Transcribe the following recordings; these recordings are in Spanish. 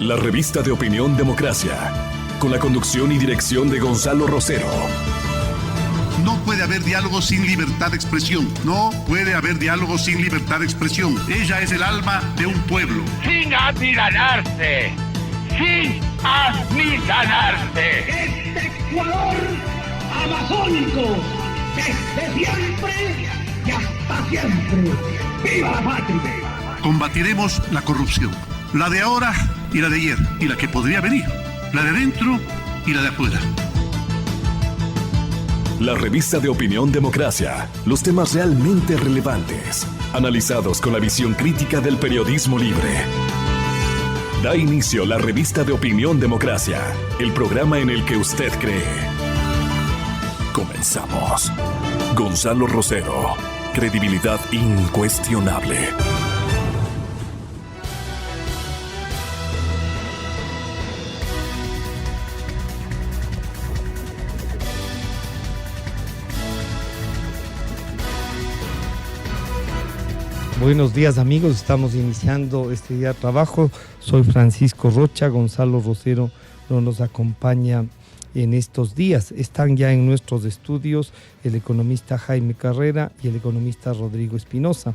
La revista de opinión Democracia, con la conducción y dirección de Gonzalo Rosero. No puede haber diálogo sin libertad de expresión. No puede haber diálogo sin libertad de expresión. Ella es el alma de un pueblo. Sin amilanarse. Sin amilanarse. Este Ecuador amazónico, desde siempre y hasta siempre. ¡Viva la patria! Combatiremos la corrupción. La de ahora y la de ayer. Y la que podría venir. La de dentro y la de afuera. La revista de opinión Democracia. Los temas realmente relevantes, analizados con la visión crítica del periodismo libre. Da inicio la revista de opinión Democracia, el programa en el que usted cree. Comenzamos. Gonzalo Rosero, credibilidad incuestionable. Buenos días amigos, estamos iniciando este día de trabajo. Soy Francisco Rocha, Gonzalo Rosero no nos acompaña en estos días. Están ya en nuestros estudios el economista Jaime Carrera y el economista Rodrigo Espinosa.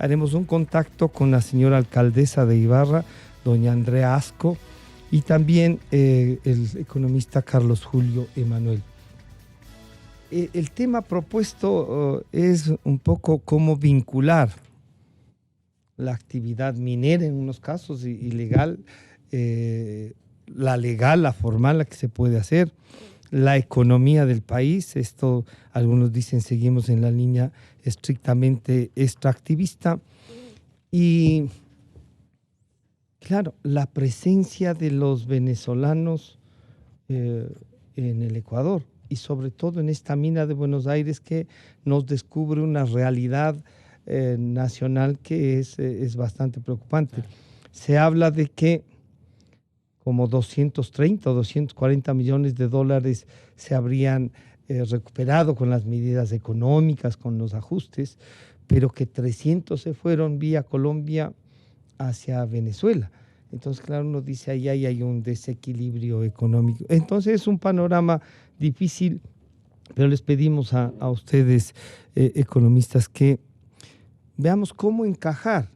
Haremos un contacto con la señora alcaldesa de Ibarra, doña Andrea Asco, y también el economista Carlos Julio Emanuel. El tema propuesto es un poco cómo vincular la actividad minera en unos casos ilegal, la legal, la formal, la que se puede hacer, la economía del país. Esto, algunos dicen, seguimos en la línea estrictamente extractivista. Y claro, la presencia de los venezolanos en el Ecuador y sobre todo en esta mina de Buenos Aires que nos descubre una realidad nacional que es bastante preocupante. Se habla de que como 230 o 240 millones de dólares se habrían recuperado con las medidas económicas, con los ajustes, pero que 300 se fueron vía Colombia hacia Venezuela. Entonces, claro, uno dice ahí hay un desequilibrio económico. Entonces es un panorama difícil, pero les pedimos a ustedes, economistas, que veamos cómo encajar,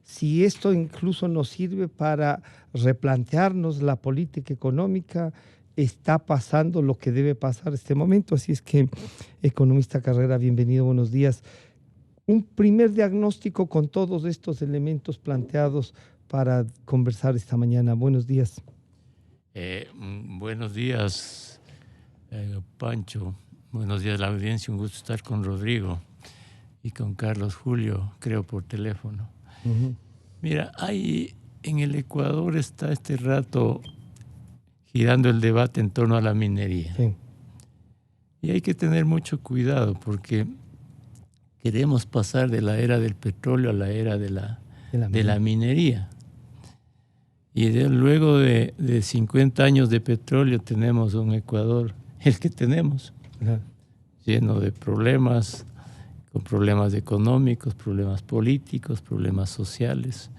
si esto incluso nos sirve para replantearnos la política económica. Está pasando lo que debe pasar en este momento. Así es que, economista Carrera, bienvenido, buenos días. Un primer diagnóstico con todos estos elementos planteados para conversar esta mañana. Buenos días. Buenos días, Pancho. Buenos días a la audiencia. Un gusto estar con Rodrigo y con Carlos Julio, creo por teléfono. Uh-huh. Mira, en el Ecuador está este rato girando el debate en torno a la minería. Sí. Y hay que tener mucho cuidado porque queremos pasar de la era del petróleo a la era de la minería. Y luego de 50 años de petróleo tenemos un Ecuador, el que tenemos, uh-huh, lleno de problemas, con problemas económicos, problemas políticos, problemas sociales.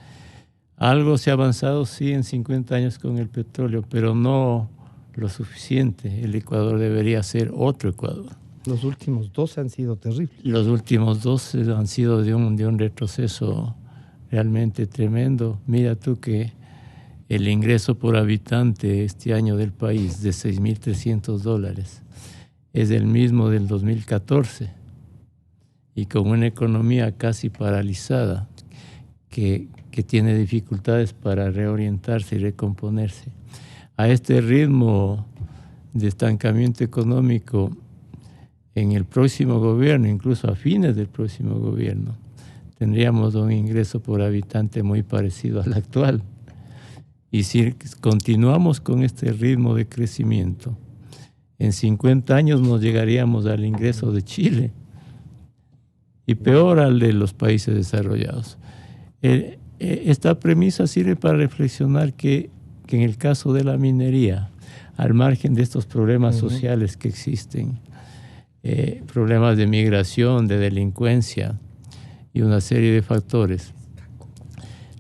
Algo se ha avanzado, sí, en 50 años con el petróleo, pero no lo suficiente. El Ecuador debería ser otro Ecuador. Los últimos 12 han sido terribles. Los últimos 12 han sido de un retroceso realmente tremendo. Mira tú que el ingreso por habitante este año del país de $6,300 es el mismo del 2014. Y con una economía casi paralizada que tiene dificultades para reorientarse y recomponerse. A este ritmo de estancamiento económico en el próximo gobierno, incluso a fines del próximo gobierno, tendríamos un ingreso por habitante muy parecido al actual. Y si continuamos con este ritmo de crecimiento, en 50 años nos llegaríamos al ingreso de Chile y peor al de los países desarrollados. Esta premisa sirve para reflexionar que en el caso de la minería, al margen de estos problemas sociales que existen, problemas de migración, de delincuencia y una serie de factores,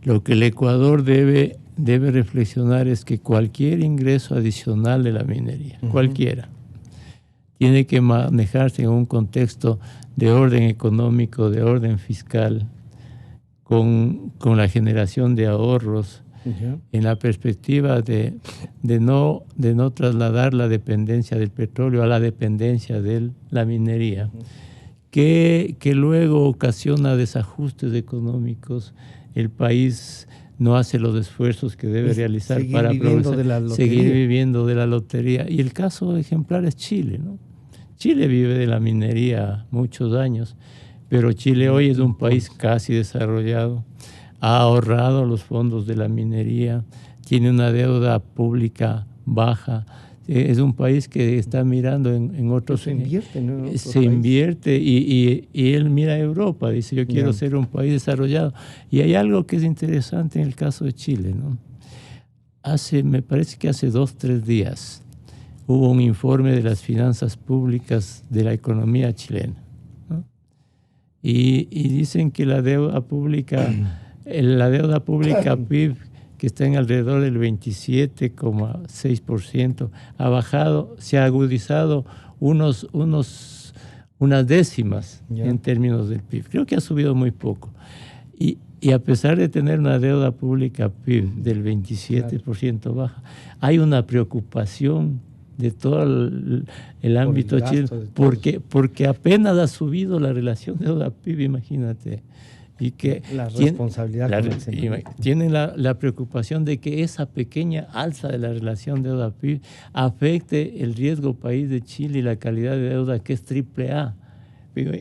lo que el Ecuador debe debe reflexionar es que cualquier ingreso adicional de la minería, cualquiera, tiene que manejarse en un contexto de orden económico, de orden fiscal, con la generación de ahorros, en la perspectiva de no trasladar la dependencia del petróleo a la dependencia de la minería, que luego ocasiona desajustes económicos. El país no hace los esfuerzos que debe realizar para seguir viviendo de la lotería. Y el caso ejemplar es Chile, ¿no? Chile vive de la minería muchos años, pero Chile hoy es un país casi desarrollado, ha ahorrado los fondos de la minería, tiene una deuda pública baja, es un país que está mirando en otros... Se invierte, ¿no? Se invierte y él mira a Europa, dice, yo quiero ser un país desarrollado. Y hay algo que es interesante en el caso de Chile, ¿no? Me parece que hace 2-3 días hubo un informe de las finanzas públicas de la economía chilena, ¿no? Y dicen que la deuda pública PIB, que está en alrededor del 27,6%, ha bajado, se ha agudizado unas décimas en términos del PIB. Creo que ha subido muy poco. Y a pesar de tener una deuda pública PIB del 27% baja, hay una preocupación de todo el ámbito chileno, porque apenas ha subido la relación deuda PIB, imagínate. Y que la responsabilidad tienen la preocupación de que esa pequeña alza de la relación deuda-PIB afecte el riesgo país de Chile y la calidad de deuda, que es AAA.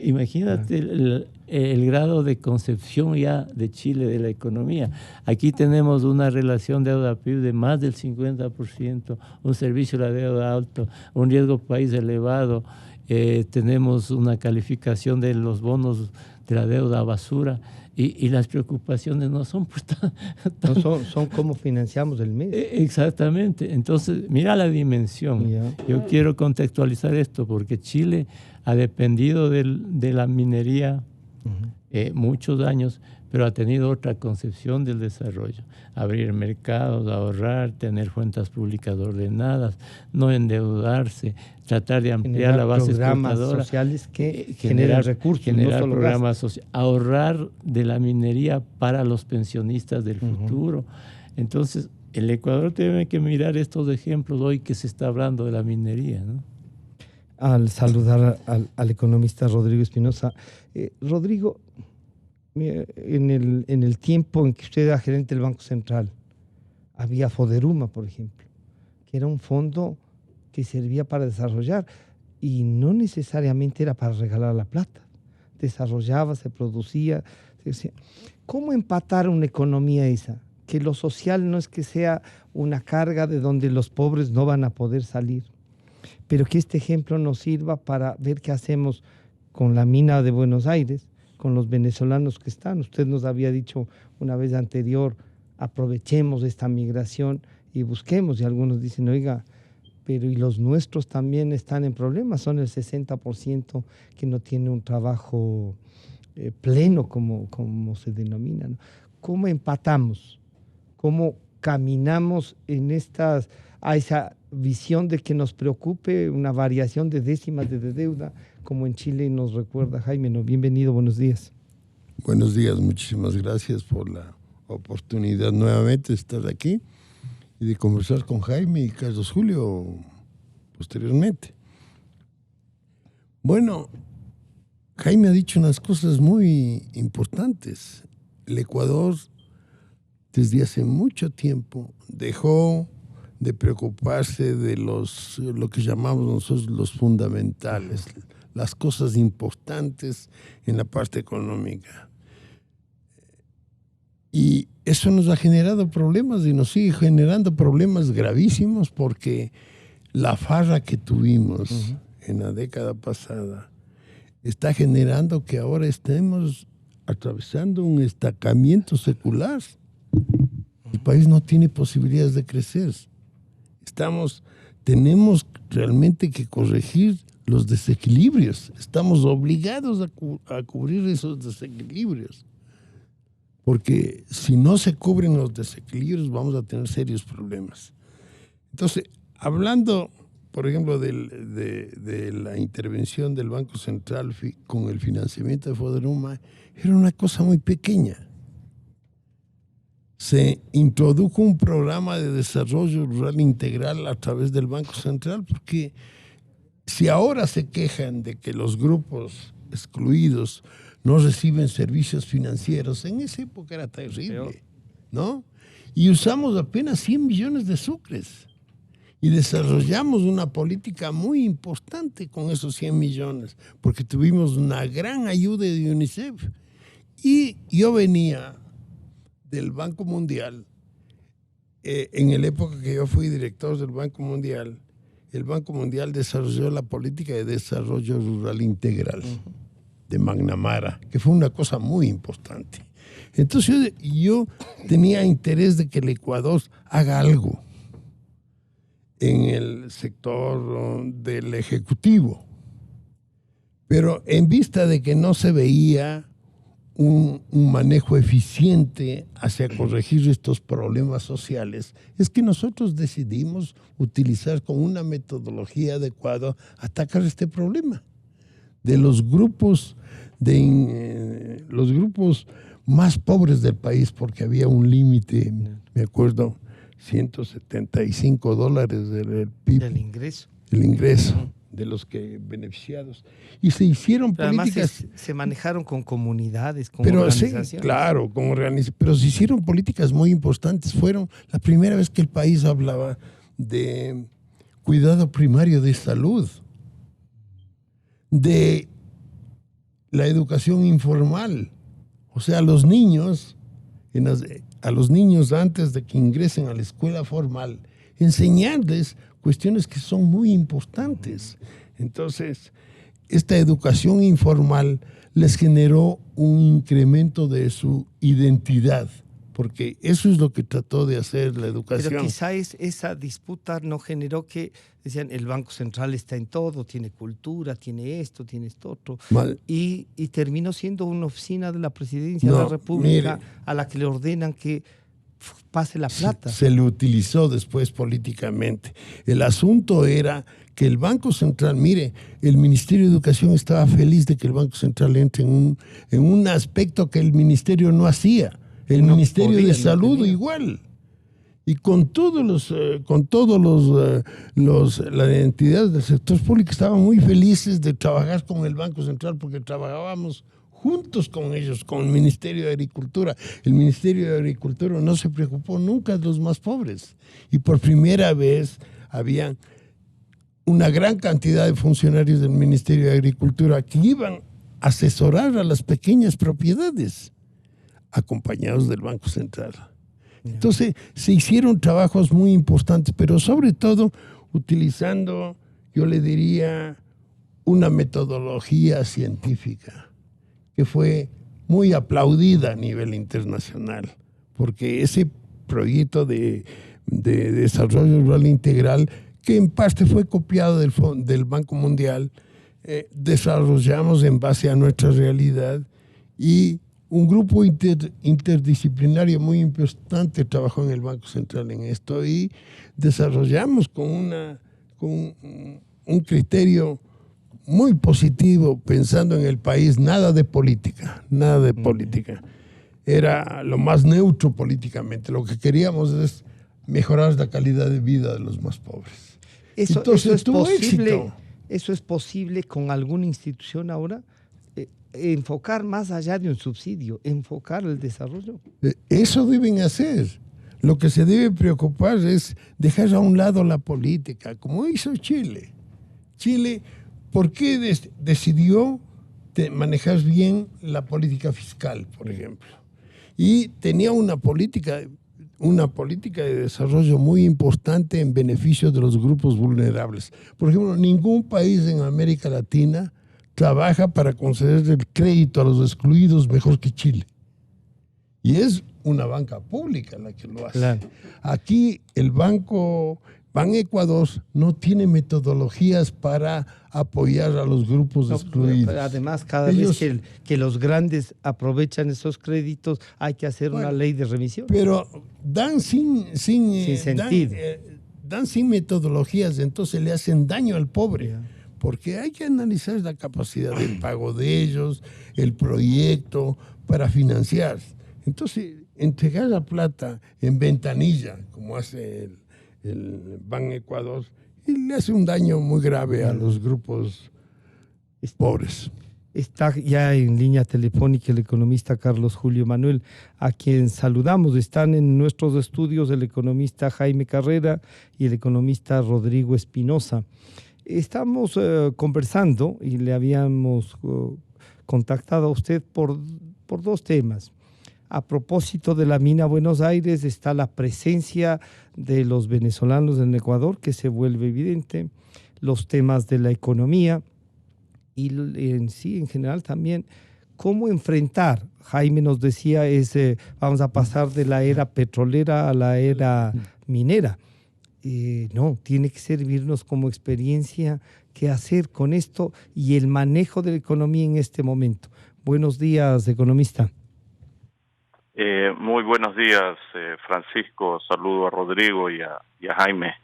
Imagínate el grado de concepción ya de Chile de la economía. Aquí tenemos una relación deuda-PIB de más del 50%, un servicio de la deuda alto, un riesgo país elevado, tenemos una calificación de los bonos de la deuda basura, y las preocupaciones no son pues, son cómo financiamos el mes. Exactamente. Entonces, mira la dimensión. Yo quiero contextualizar esto porque Chile ha dependido de la minería muchos años, pero ha tenido otra concepción del desarrollo. Abrir mercados, ahorrar, tener cuentas públicas ordenadas, no endeudarse, tratar de ampliar la base exportadora. Programas sociales que generan recursos. Generar programas sociales, ahorrar de la minería para los pensionistas del futuro. Entonces, el Ecuador tiene que mirar estos ejemplos hoy que se está hablando de la minería, ¿no? Al saludar al economista Rodrigo Espinosa. Rodrigo, en el tiempo en que usted era gerente del Banco Central, había Foderuma, por ejemplo, que era un fondo que servía para desarrollar y no necesariamente era para regalar la plata. Desarrollaba, se producía. ¿Cómo empatar una economía esa? Que lo social no es que sea una carga de donde los pobres no van a poder salir, pero que este ejemplo nos sirva para ver qué hacemos con la mina de Buenos Aires, con los venezolanos que están. Usted nos había dicho una vez anterior, aprovechemos esta migración y busquemos, y algunos dicen, oiga, pero y los nuestros también están en problemas, son el 60% que no tiene un trabajo pleno, como se denomina, ¿no? ¿Cómo empatamos? ¿Cómo caminamos en a esa visión de que nos preocupe una variación de décimas de deuda, como en Chile nos recuerda Jaime? ¿No? Bienvenido, buenos días. Buenos días, muchísimas gracias por la oportunidad nuevamente de estar aquí y de conversar con Jaime y Carlos Julio posteriormente. Bueno, Jaime ha dicho unas cosas muy importantes. El Ecuador, desde hace mucho tiempo, dejó de preocuparse de lo que llamamos nosotros los fundamentales, las cosas importantes en la parte económica. Y eso nos ha generado problemas y nos sigue generando problemas gravísimos, porque la farra que tuvimos en la década pasada está generando que ahora estemos atravesando un estancamiento secular. El país no tiene posibilidades de crecer. Tenemos realmente que corregir los desequilibrios. Estamos obligados a cubrir esos desequilibrios. porque si no se cubren los desequilibrios vamos a tener serios problemas. Entonces, hablando, por ejemplo, de la intervención del Banco Central con el financiamiento de FODERUMA, era una cosa muy pequeña. Se introdujo un programa de desarrollo rural integral a través del Banco Central, porque si ahora se quejan de que los grupos excluidos no reciben servicios financieros, en esa época era terrible, ¿no? Y usamos apenas 100 millones de sucres y desarrollamos una política muy importante con esos 100 millones, porque tuvimos una gran ayuda de UNICEF. Y yo venía del Banco Mundial, en la época que yo fui director del Banco Mundial, el Banco Mundial desarrolló la política de desarrollo rural integral de McNamara, que fue una cosa muy importante. Entonces yo tenía interés de que el Ecuador haga algo en el sector del ejecutivo, pero en vista de que no se veía un manejo eficiente hacia corregir estos problemas sociales, es que nosotros decidimos utilizar con una metodología adecuada atacar este problema de los grupos más pobres del país, porque había un límite, me acuerdo, $175 del PIB. Del ingreso. El ingreso de los que beneficiados. Y se hicieron políticas. Además se manejaron con comunidades, con pero organizaciones. Sí, claro, pero se hicieron políticas muy importantes. Fueron la primera vez que el país hablaba de cuidado primario de salud, de la educación informal. O sea, a los niños antes de que ingresen a la escuela formal, enseñarles cuestiones que son muy importantes. Entonces, esta educación informal les generó un incremento de su identidad, porque eso es lo que trató de hacer la educación. Pero quizá esa disputa no generó que, decían, el Banco Central está en todo, tiene cultura, tiene esto otro, y terminó siendo una oficina de la Presidencia de la República a la que le ordenan que pase la plata. Se le utilizó después políticamente. El asunto era que el Banco Central, el Ministerio de Educación estaba feliz de que el Banco Central entre en un aspecto que el Ministerio no hacía. El Ministerio de Salud igual. Y con todas las entidades del sector público estaban muy felices de trabajar con el Banco Central, porque trabajábamos juntos con ellos, con el Ministerio de Agricultura. El Ministerio de Agricultura no se preocupó nunca de los más pobres. Y por primera vez había una gran cantidad de funcionarios del Ministerio de Agricultura que iban a asesorar a las pequeñas propiedades, acompañados del Banco Central. Entonces, se hicieron trabajos muy importantes, pero sobre todo utilizando, yo le diría, una metodología científica que fue muy aplaudida a nivel internacional, porque ese proyecto de desarrollo rural integral, que en parte fue copiado del Banco Mundial, desarrollamos en base a nuestra realidad, y un grupo interdisciplinario muy importante trabajó en el Banco Central en esto, y desarrollamos con un criterio muy positivo, pensando en el país, nada de política. Era lo más neutro políticamente. Lo que queríamos es mejorar la calidad de vida de los más pobres. Entonces, ¿eso es posible con alguna institución ahora? Enfocar más allá de un subsidio, enfocar el desarrollo. Eso deben hacer. Lo que se debe preocupar es dejar a un lado la política, como hizo Chile. Chile, ¿por qué decidió manejar bien la política fiscal, por ejemplo? Y tenía una política de desarrollo muy importante en beneficio de los grupos vulnerables. Por ejemplo, ningún país en América Latina trabaja para conceder el crédito a los excluidos mejor que Chile. Y es una banca pública la que lo hace. Claro. Aquí el Banco Ban Ecuador no tiene metodologías para apoyar a los grupos excluidos. Pero además, cada vez que los grandes aprovechan esos créditos, hay que hacer una ley de remisión. Pero dan sin sentido. Dan sin metodologías, entonces le hacen daño al pobre. Porque hay que analizar la capacidad del pago de ellos, el proyecto para financiar. Entonces, entregar la plata en ventanilla, como hace el Ban Ecuador, y le hace un daño muy grave a los grupos pobres. Está ya en línea telefónica el economista Carlos Julio Manuel, a quien saludamos. Están en nuestros estudios el economista Jaime Carrera y el economista Rodrigo Espinosa. Estamos conversando y le habíamos contactado a usted por dos temas. A propósito de la mina Buenos Aires, está la presencia de los venezolanos en Ecuador, que se vuelve evidente, los temas de la economía y en general también cómo enfrentar. Jaime nos decía, vamos a pasar de la era petrolera a la era minera. No, tiene que servirnos como experiencia qué hacer con esto y el manejo de la economía en este momento. Buenos días, economista. Muy buenos días, Francisco. Saludo a Rodrigo y a Jaime.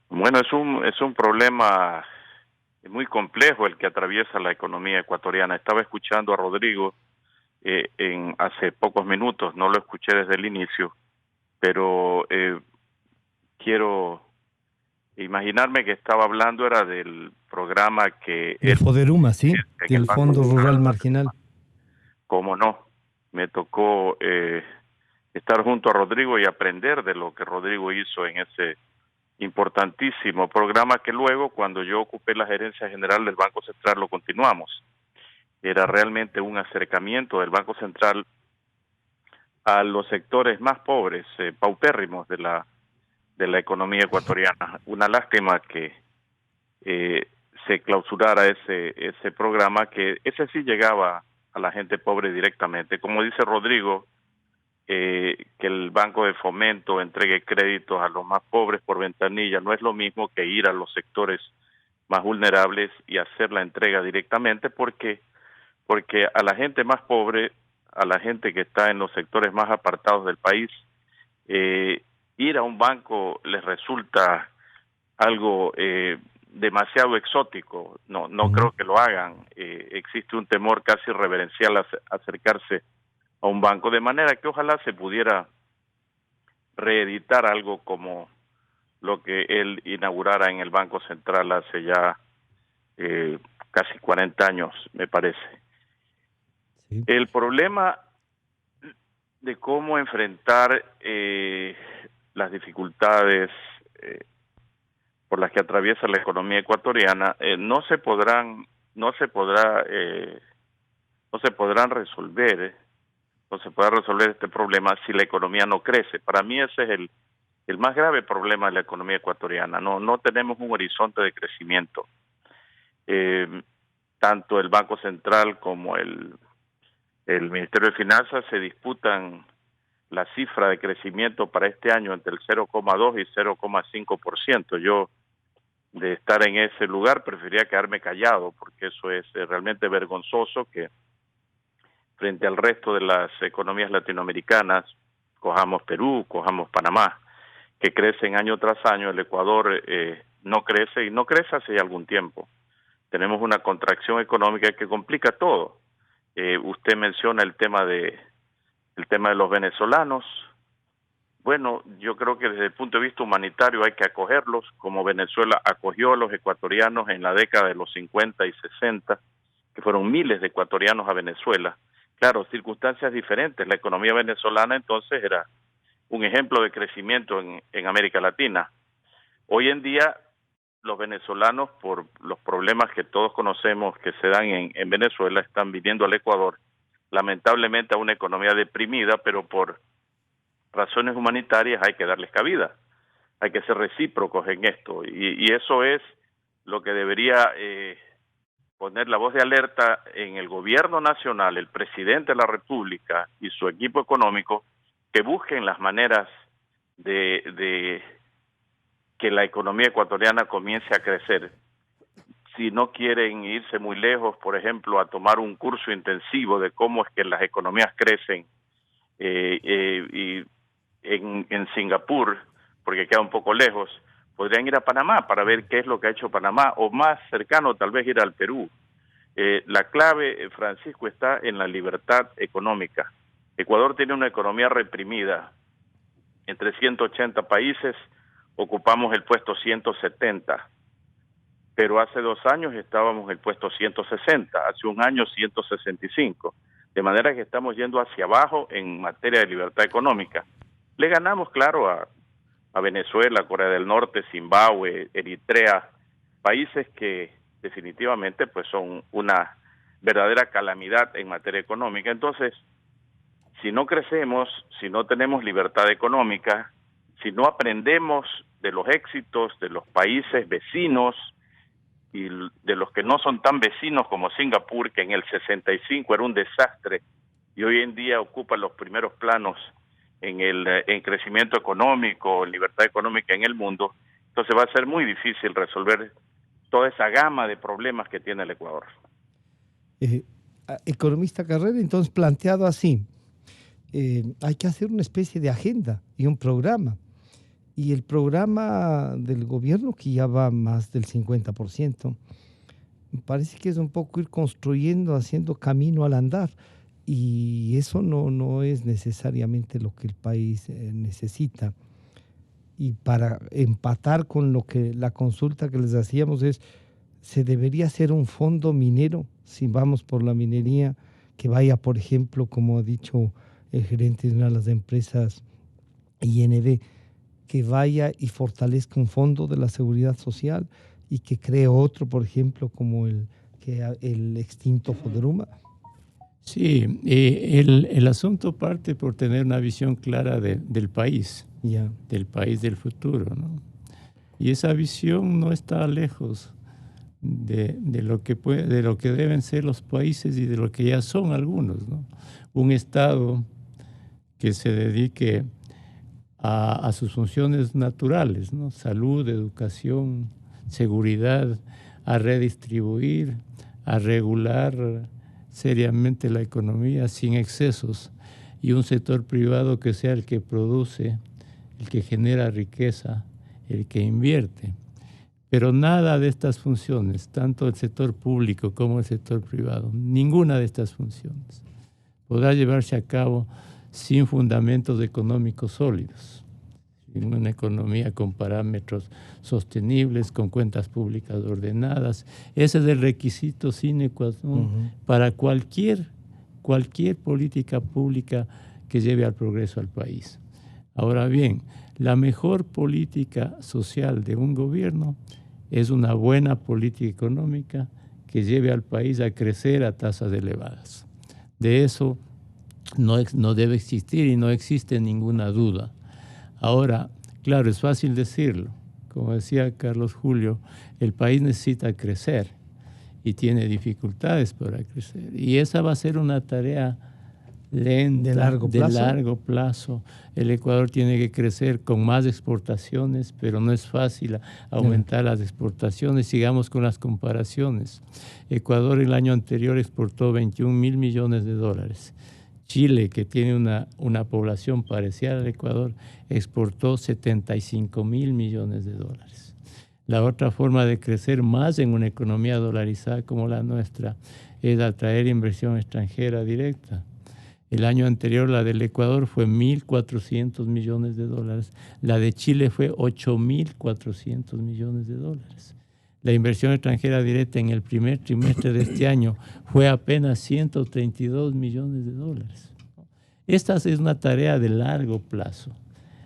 Bueno, es un problema muy complejo el que atraviesa la economía ecuatoriana. Estaba escuchando a Rodrigo hace pocos minutos, no lo escuché desde el inicio, pero quiero imaginarme que estaba hablando era del programa que... El Foderuma, sí, del Fondo Rural Marginal. ¿Cómo no? Me tocó estar junto a Rodrigo y aprender de lo que Rodrigo hizo en ese importantísimo programa que luego, cuando yo ocupé la gerencia general del Banco Central, lo continuamos. Era realmente un acercamiento del Banco Central a los sectores más pobres, paupérrimos de la economía ecuatoriana. Una lástima que se clausurara ese programa, que ese sí llegaba a la gente pobre directamente. Como dice Rodrigo, que el Banco de Fomento entregue créditos a los más pobres por ventanilla no es lo mismo que ir a los sectores más vulnerables y hacer la entrega directamente, porque a la gente más pobre, a la gente que está en los sectores más apartados del país, ir a un banco les resulta algo demasiado exótico. No creo que lo hagan. Existe un temor casi reverencial a acercarse a un banco, de manera que ojalá se pudiera reeditar algo como lo que él inaugurara en el Banco Central hace ya casi 40 años, me parece. Sí. El problema de cómo enfrentar las dificultades por las que atraviesa la economía ecuatoriana no se podrán resolver este problema si la economía no crece. Para mí ese es el más grave problema de la economía ecuatoriana. No tenemos un horizonte de crecimiento. Tanto el Banco Central como el Ministerio de Finanzas se disputan la cifra de crecimiento para este año entre el 0,2 y 0,5%. Yo, de estar en ese lugar, preferiría quedarme callado, porque eso es realmente vergonzoso que frente al resto de las economías latinoamericanas, cojamos Perú, cojamos Panamá, que crecen año tras año, el Ecuador no crece, y no crece hace ya algún tiempo. Tenemos una contracción económica que complica todo. Usted menciona el tema de los venezolanos. Bueno, yo creo que desde el punto de vista humanitario hay que acogerlos, como Venezuela acogió a los ecuatorianos en la década de los 50 y 60, que fueron miles de ecuatorianos a Venezuela. Claro, circunstancias diferentes. La economía venezolana entonces era un ejemplo de crecimiento en América Latina. Hoy en día, los venezolanos, por los problemas que todos conocemos que se dan en Venezuela, están viniendo al Ecuador, lamentablemente a una economía deprimida, pero por razones humanitarias hay que darles cabida. Hay que ser recíprocos en esto. Y eso es lo que debería poner la voz de alerta en el gobierno nacional, el presidente de la República y su equipo económico, que busquen las maneras de que la economía ecuatoriana comience a crecer. Si no quieren irse muy lejos, por ejemplo, a tomar un curso intensivo de cómo es que las economías crecen y en Singapur, porque queda un poco lejos, podrían ir a Panamá para ver qué es lo que ha hecho Panamá, o más cercano tal vez ir al Perú. La clave, Francisco, está en la libertad económica. Ecuador tiene una economía reprimida. Entre 180 países ocupamos el puesto 170, pero hace 2 años estábamos en el puesto 160, hace un año 165, de manera que estamos yendo hacia abajo en materia de libertad económica. Le ganamos, claro, a Venezuela, Corea del Norte, Zimbabue, Eritrea, países que definitivamente pues son una verdadera calamidad en materia económica. Entonces, si no crecemos, si no tenemos libertad económica, si no aprendemos de los éxitos de los países vecinos y de los que no son tan vecinos como Singapur, que en el 65 era un desastre y hoy en día ocupa los primeros planos en crecimiento económico, libertad económica en el mundo, entonces va a ser muy difícil resolver toda esa gama de problemas que tiene el Ecuador. Economista Carrera, entonces planteado así, hay que hacer una especie de agenda y un programa. Y el programa del gobierno, que ya va más del 50%, me parece que es un poco ir construyendo, haciendo camino al andar. Y eso no es necesariamente lo que el país necesita. Y para empatar con lo que la consulta que les hacíamos ¿se debería hacer un fondo minero, si vamos por la minería, que vaya, por ejemplo, como ha dicho el gerente de una de las empresas INB, que vaya y fortalezca un fondo de la seguridad social y que cree otro, por ejemplo, como el extinto Foderuma? Sí, el asunto parte por tener una visión clara del país, del país del futuro, ¿no? Y esa visión no está lejos de lo que deben ser los países y de lo que ya son algunos, ¿no? Un Estado que se dedique a sus funciones naturales, ¿no? Salud, educación, seguridad, a redistribuir, a regular seriamente la economía sin excesos, y un sector privado que sea el que produce, el que genera riqueza, el que invierte. Pero nada de estas funciones, tanto el sector público como el sector privado, ninguna de estas funciones podrá llevarse a cabo sin fundamentos económicos sólidos, en una economía con parámetros sostenibles, con cuentas públicas ordenadas. Ese es el requisito sine qua non para cualquier política pública que lleve al progreso al país. Ahora bien, la mejor política social de un gobierno es una buena política económica que lleve al país a crecer a tasas elevadas. De eso no debe existir y no existe ninguna duda. Ahora, claro, es fácil decirlo. Como decía Carlos Julio, el país necesita crecer y tiene dificultades para crecer. Y esa va a ser una tarea lenta, de largo plazo. El Ecuador tiene que crecer con más exportaciones, pero no es fácil aumentar las exportaciones. Sigamos con las comparaciones. Ecuador el año anterior exportó 21.000 millones de dólares. Chile, que tiene una población parecida al Ecuador, exportó 75.000 millones de dólares. La otra forma de crecer más en una economía dolarizada como la nuestra es atraer inversión extranjera directa. El año anterior la del Ecuador fue 1.400 millones de dólares, la de Chile fue 8.400 millones de dólares. La inversión extranjera directa en el primer trimestre de este año fue apenas 132 millones de dólares. Esta es una tarea de largo plazo.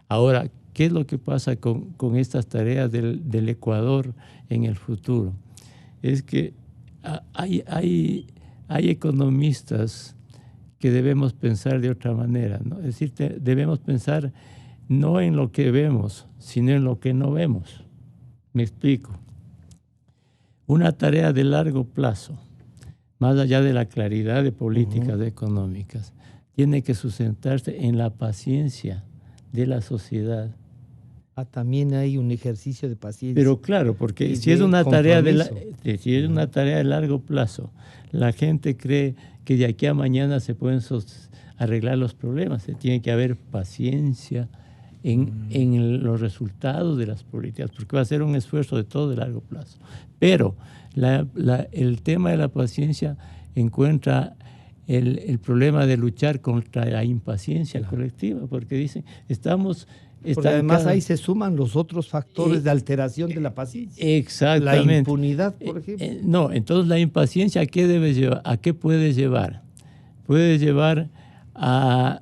Ahora, ¿qué es lo que pasa con estas tareas del Ecuador en el futuro? Es que hay economistas que debemos pensar de otra manera, ¿no? Es decir, debemos pensar no en lo que vemos, sino en lo que no vemos. Me explico. Una tarea de largo plazo, más allá de la claridad de políticas económicas, tiene que sustentarse en la paciencia de la sociedad También hay un ejercicio de paciencia. Pero claro, porque si es una tarea de largo plazo, la gente cree que de aquí a mañana se pueden arreglar los problemas. Se tiene que haber paciencia en los resultados de las políticas, porque va a ser un esfuerzo de todo de largo plazo. Pero el tema de la paciencia encuentra el problema de luchar contra la impaciencia colectiva, porque dicen, porque además ahí se suman los otros factores de alteración de la paciencia. Exactamente. La impunidad, por ejemplo. No, entonces la impaciencia, ¿a qué debe llevar? ¿A qué puede llevar? Puede llevar a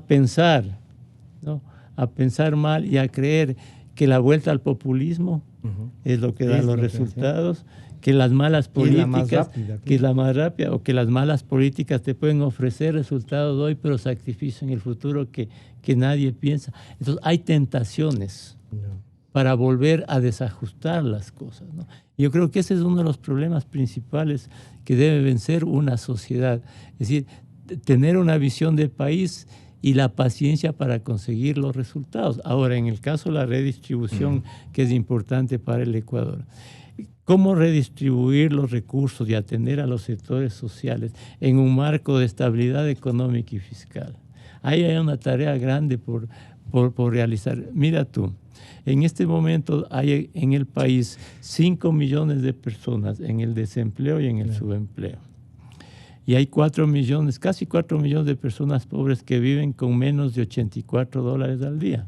pensar, ¿no? A pensar mal y a creer que la vuelta al populismo es lo que da los resultados, que las malas políticas, que es la más rápida, o que las malas políticas te pueden ofrecer resultados hoy, pero sacrificio en el futuro que nadie piensa. Entonces hay tentaciones para volver a desajustar las cosas, ¿no? Yo creo que ese es uno de los problemas principales que debe vencer una sociedad. Es decir, tener una visión de país y la paciencia para conseguir los resultados. Ahora, en el caso de la redistribución, que es importante para el Ecuador, ¿cómo redistribuir los recursos y atender a los sectores sociales en un marco de estabilidad económica y fiscal? Ahí hay una tarea grande por realizar. Mira tú, en este momento hay en el país 5 millones de personas en el desempleo y en el subempleo. Y hay 4 millones, casi 4 millones de personas pobres que viven con menos de $84 al día.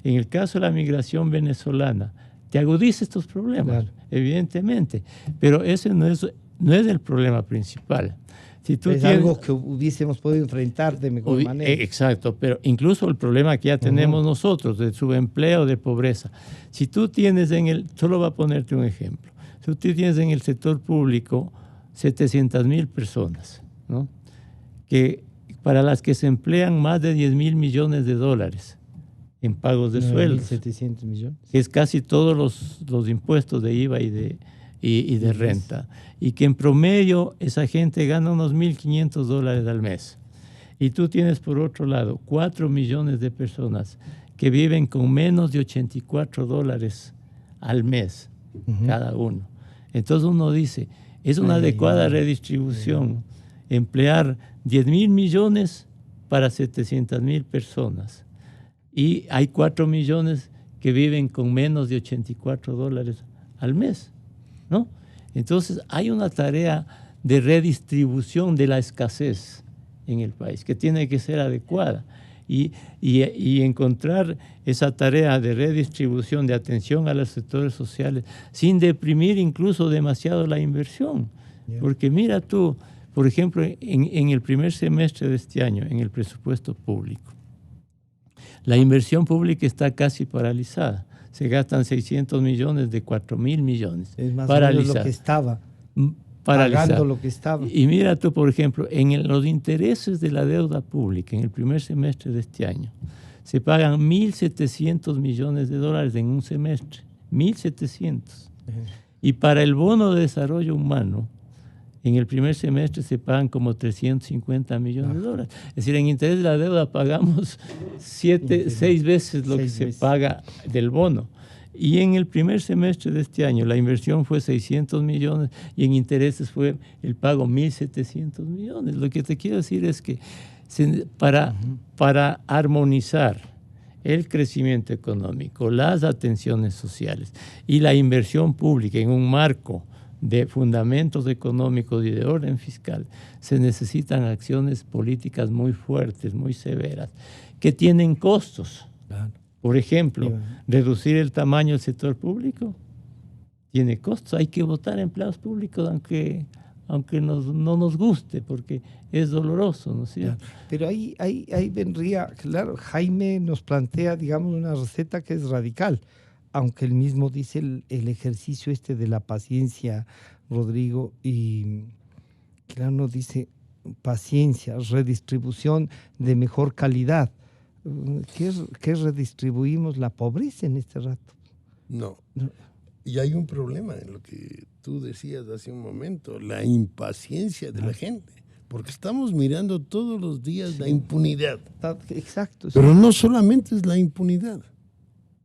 En el caso de la migración venezolana, te agudiza estos problemas, evidentemente, pero ese no es el problema principal. Si tú es algo que hubiésemos podido enfrentar de mejor manera. Exacto, pero incluso el problema que ya tenemos nosotros de subempleo, de pobreza. Si tú tienes solo voy a ponerte un ejemplo, si tú tienes en el sector público 700,000 personas, ¿no? Para las que se emplean más de 10,000 millones de dólares en pagos de sueldos. 700 millones. Que es casi todos los impuestos de IVA y de renta. Y que en promedio esa gente gana unos $1,500 al mes. Y tú tienes por otro lado 4 millones de personas que viven con menos de $84 al mes cada uno. Entonces uno dice, es una adecuada redistribución emplear 10,000 millones para 700,000 personas. Y hay 4 millones que viven con menos de $84 al mes, ¿no? Entonces hay una tarea de redistribución de la escasez en el país que tiene que ser adecuada y encontrar esa tarea de redistribución, de atención a los sectores sociales sin deprimir incluso demasiado la inversión. Porque mira tú, por ejemplo, en el primer semestre de este año, en el presupuesto público, la inversión pública está casi paralizada. Se gastan 600 millones de 4,000 millones. Es más o menos lo que estaba. Pagando lo que estaba. Y mira tú, por ejemplo, los intereses de la deuda pública en el primer semestre de este año, se pagan 1.700 millones de dólares en un semestre. 1.700. Y para el bono de desarrollo humano, en el primer semestre se pagan como 350 millones de dólares. Es decir, en interés de la deuda pagamos 6 veces lo que se paga del bono. Y en el primer semestre de este año la inversión fue 600 millones y en intereses fue el pago 1.700 millones. Lo que te quiero decir es que para armonizar el crecimiento económico, las atenciones sociales y la inversión pública en un marco de fundamentos económicos y de orden fiscal, se necesitan acciones políticas muy fuertes, muy severas, que tienen costos. Claro. Por ejemplo, reducir el tamaño del sector público tiene costos. Hay que votar empleados públicos aunque no nos guste, porque es doloroso, ¿no es cierto? Claro. Pero ahí vendría, claro, Jaime nos plantea, digamos, una receta que es radical, aunque él mismo dice el ejercicio de la paciencia, Rodrigo, y claro, nos dice paciencia, redistribución de mejor calidad. ¿Qué redistribuimos? La pobreza en este rato. No. Y hay un problema en lo que tú decías hace un momento, la impaciencia de la gente. porque estamos mirando todos los días la impunidad. Exacto. Pero no solamente es la impunidad.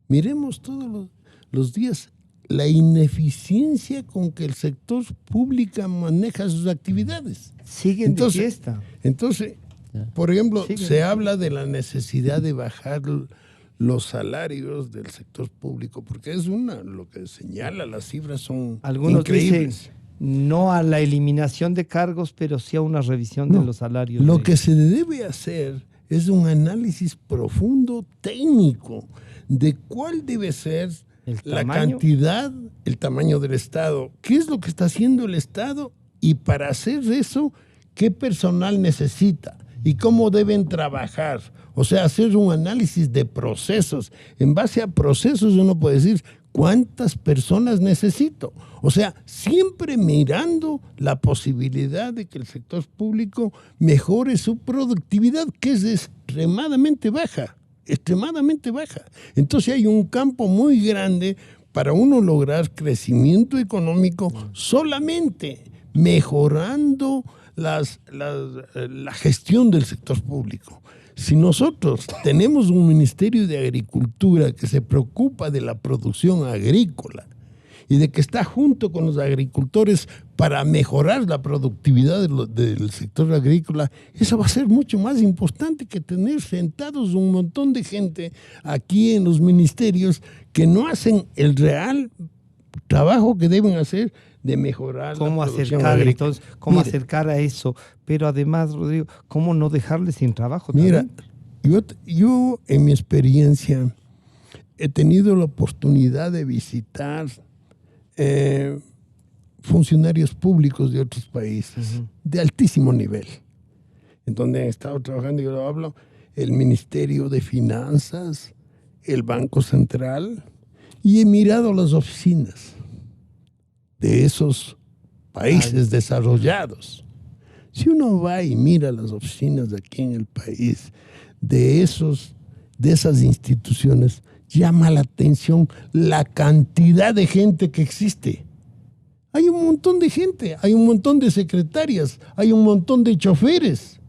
Miremos todos los días la ineficiencia con que el sector público maneja sus actividades. Siguen de fiesta. Entonces, por ejemplo, se habla de la necesidad de bajar los salarios del sector público, porque es lo que señala, las cifras son algunos increíbles. Dicen no a la eliminación de cargos, pero sí a una revisión de los salarios. Lo que se debe hacer es un análisis profundo, técnico, de cuál debe ser la cantidad, el tamaño del Estado, qué es lo que está haciendo el Estado, y para hacer eso, qué personal necesita y cómo deben trabajar. O sea, hacer un análisis de procesos. En base a procesos uno puede decir cuántas personas necesito. O sea, siempre mirando la posibilidad de que el sector público mejore su productividad, que es extremadamente baja. Entonces hay un campo muy grande para uno lograr crecimiento económico solamente mejorando la gestión del sector público. Si nosotros tenemos un Ministerio de Agricultura que se preocupa de la producción agrícola y de que está junto con los agricultores para mejorar la productividad del sector agrícola, eso va a ser mucho más importante que tener sentados un montón de gente aquí en los ministerios que no hacen el real trabajo que deben hacer de mejorar cómo la producción acercar agrícola. entonces, cómo acercar a eso, pero además, Rodrigo, cómo no dejarle sin trabajo mira, también. yo en mi experiencia he tenido la oportunidad de visitar funcionarios públicos de otros países de altísimo nivel, en donde he estado trabajando, yo lo hablo, el Ministerio de Finanzas, el Banco Central, y he mirado las oficinas de esos países desarrollados. Si uno va y mira las oficinas de aquí en el país, de esas instituciones, llama la atención la cantidad de gente que existe. Hay un montón de gente, hay un montón de secretarias, hay un montón de choferes.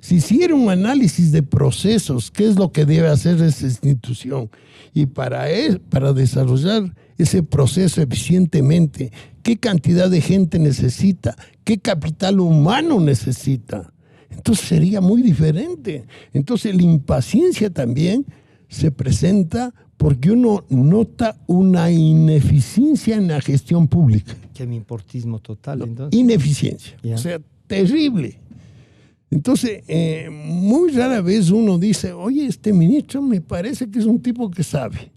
Si hiciera un análisis de procesos, qué es lo que debe hacer esa institución, y para desarrollar ese proceso eficientemente, qué cantidad de gente necesita, qué capital humano necesita, entonces sería muy diferente. Entonces la impaciencia también se presenta porque uno nota una ineficiencia en la gestión pública. Que mi importismo total, entonces. Ineficiencia, o sea, terrible. Entonces, muy rara vez uno dice, oye, este ministro me parece que es un tipo que sabe.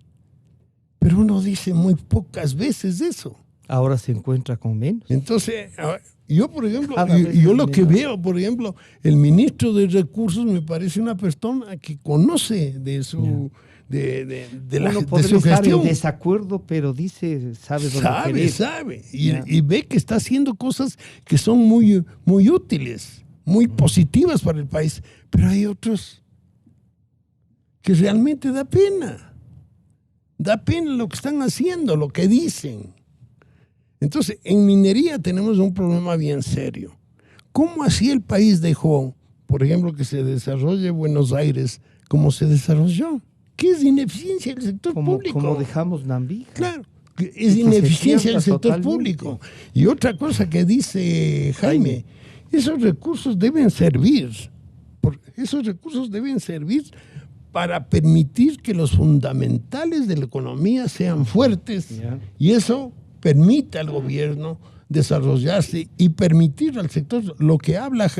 Pero uno dice muy pocas veces eso. Ahora se encuentra con menos. Entonces, yo, por ejemplo, yo lo que veo, por ejemplo, el ministro de Recursos me parece una persona que conoce de su... de su estar gestión. en desacuerdo, pero sabe dónde querer. Sabe. Y ve que está haciendo cosas que son muy, muy útiles, muy positivas para el país. Pero hay otros que realmente da pena. Da pena lo que están haciendo, lo que dicen. Entonces, en minería tenemos un problema bien serio. ¿Cómo así el país dejó, por ejemplo, que se desarrolle Buenos Aires como se desarrolló? ¿Qué es ineficiencia del sector público? Como dejamos Nambija. Claro, es ineficiencia del sector público. Y otra cosa que dice Jaime, esos recursos deben servir. Esos recursos deben servir para permitir que los fundamentales de la economía sean fuertes. Y eso permite al gobierno desarrollarse y permitir al sector lo que habla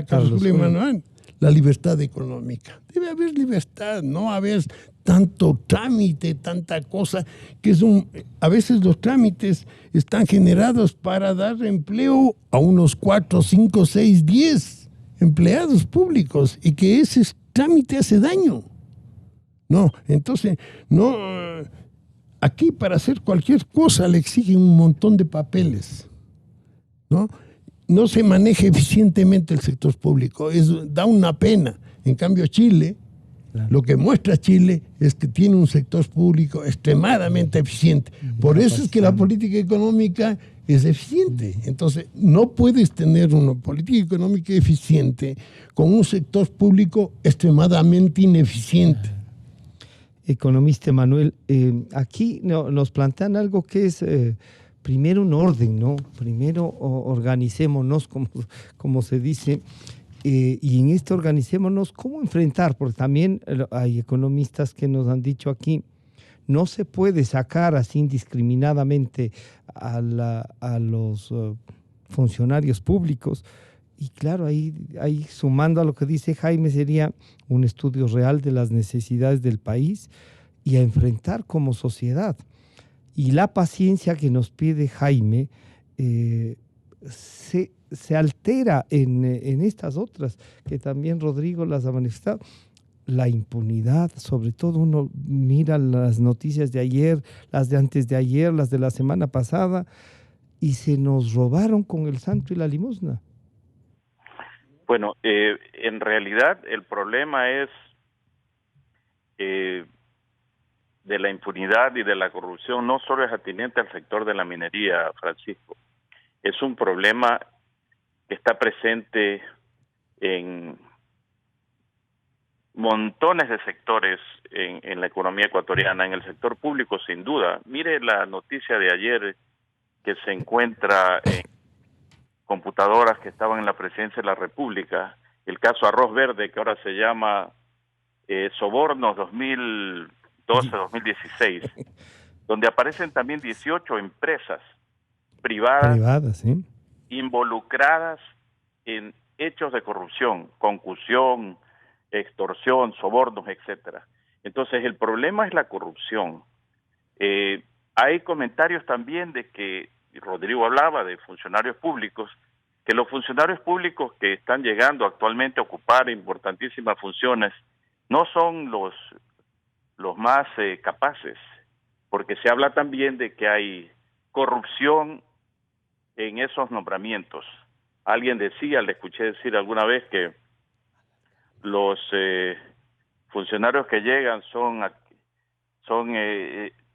Carlos Julio Manuel, la libertad económica. Debe haber libertad, no haber tanto trámite, tanta cosa, a veces los trámites están generados para dar empleo a unos 4, 5, 6, 10 empleados públicos y que ese trámite hace daño. No, entonces, no, aquí para hacer cualquier cosa le exigen un montón de papeles, ¿no? No se maneja eficientemente el sector público, da una pena. En cambio, Chile, lo que muestra Chile es que tiene un sector público extremadamente eficiente. Por eso es que la política económica es eficiente. Entonces, no puedes tener una política económica eficiente con un sector público extremadamente ineficiente. Economista Manuel, aquí nos plantean algo que es primero un orden, ¿no? Primero organicémonos, como se dice, y en este organicémonos, ¿cómo enfrentar? Porque también hay economistas que nos han dicho aquí, no se puede sacar así indiscriminadamente a los funcionarios públicos. Y claro, ahí sumando a lo que dice Jaime, sería un estudio real de las necesidades del país y a enfrentar como sociedad. Y la paciencia que nos pide Jaime se altera en estas otras, que también Rodrigo las ha manifestado. La impunidad, sobre todo uno mira las noticias de ayer, las de antes de ayer, las de la semana pasada, y se nos robaron con el santo y la limosna. Bueno, en realidad el problema es de la impunidad y de la corrupción no solo es atinente al sector de la minería, Francisco. Es un problema que está presente en montones de sectores en la economía ecuatoriana, en el sector público sin duda. Mire la noticia de ayer que se encuentra en computadoras que estaban en la Presidencia de la República, el caso Arroz Verde, que ahora se llama Sobornos 2012-2016, donde aparecen también 18 empresas privadas, ¿sí?, involucradas en hechos de corrupción, concusión, extorsión, sobornos, etcétera. Entonces el problema es la corrupción. Hay comentarios también de que Rodrigo hablaba de funcionarios públicos, que los funcionarios públicos que están llegando actualmente a ocupar importantísimas funciones no son los más capaces, porque se habla también de que hay corrupción en esos nombramientos. Alguien decía, le escuché decir alguna vez que los funcionarios que llegan son